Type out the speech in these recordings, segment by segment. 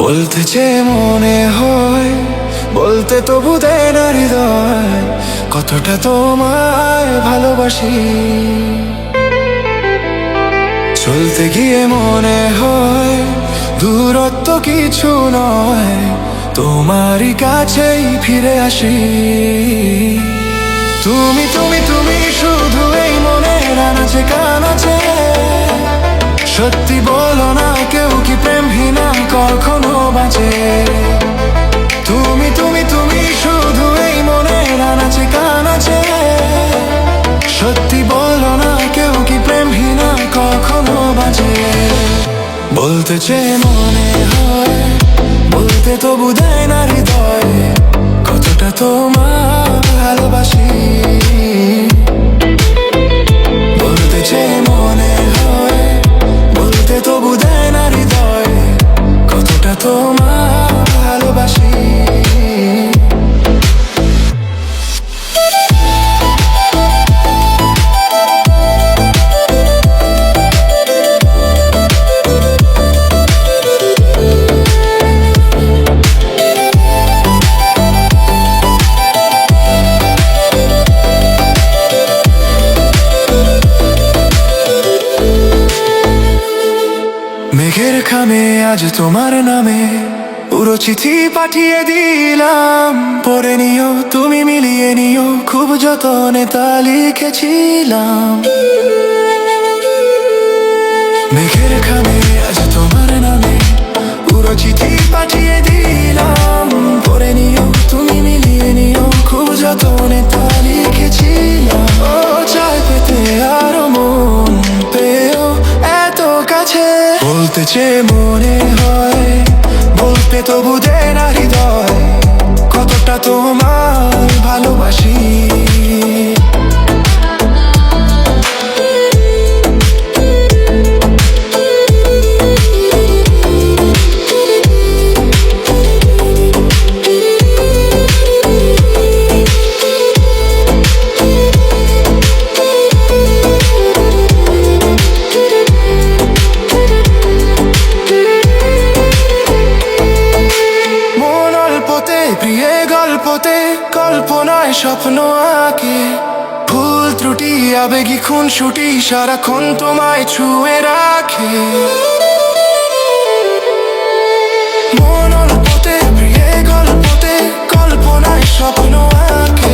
বলতে চেয়ে মনে হয়, বলতে তবু দেয় না হৃদয়, কতটা তোমায় ভালোবাসি। চলতে গিয়ে মনে হয় দূরত্ব কিছু নয়, তোমারই কাছেই ফিরে আসি। তুমি তুমি তুমি শুধু এই মনের আনাচে কানাচে, সত্যি বলো না কেউ কি প্রেমহীনা কখনো বাঁচে? তুমি তুমি তুমি শুধু এই মনের আনাচে কানাচে, সত্যি বলো না কেউ কি প্রেমহীনা কখনো বাঁচে? বলতে চেয়ে মনে হয়, বলতে তবু দেয় না হৃদয়, কতটা তোমায় ভালোবাসি। বলতে চেয়ে মনে হয়, বলতে তবু দেয় না হৃদয়, কতটা তোমায় ভালোবাসি। মেঘের খামে আজ তোমার নামে পুরো চিঠি পাঠিয়ে দিলাম, পড়ে নিও তুমি মিলিয়ে নিও, খুব যতনে তা লিখেছিলাম। মেঘের খামে আজ তোমার নামে পুরো চিঠি পাঠিয়ে দিলাম, পড়ে নিও তুমি মিলিয়ে নিও, খুব যতনে তা লিখেছিলাম। ও চাই পেতে আরো মন পেও এত কাছে, বলতে চেয়ে মনে হয়, বলতে তবু দেয় না হৃদয়, কতটা তোমায় ভালোবাসি। প্রিয় গল্পতে কল্পনায় স্বপ্ন আঁকে, ভুল ত্রুটি আবেগী খুনসুটি সারাক্ষণ তোমায় ছুঁয়ে রাখে। মনল্পতে প্রিয় গল্পতে কল্পনায় স্বপ্ন আঁকে,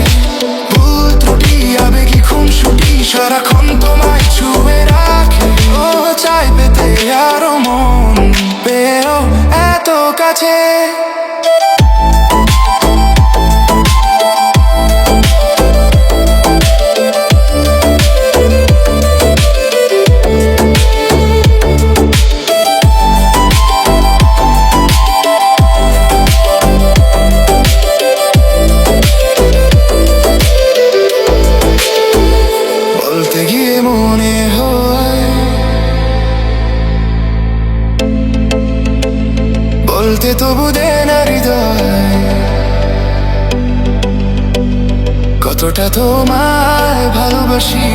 ভুল ত্রুটি আবেগী খুনসুটি সারাক্ষণ তোমায় ছুঁয়ে রাখে। ও চাই পেতে আরো মন পেও এত কাছে, বলতে তবু দেয় না হৃদয়, কতটা তোমায় ভালোবাসি।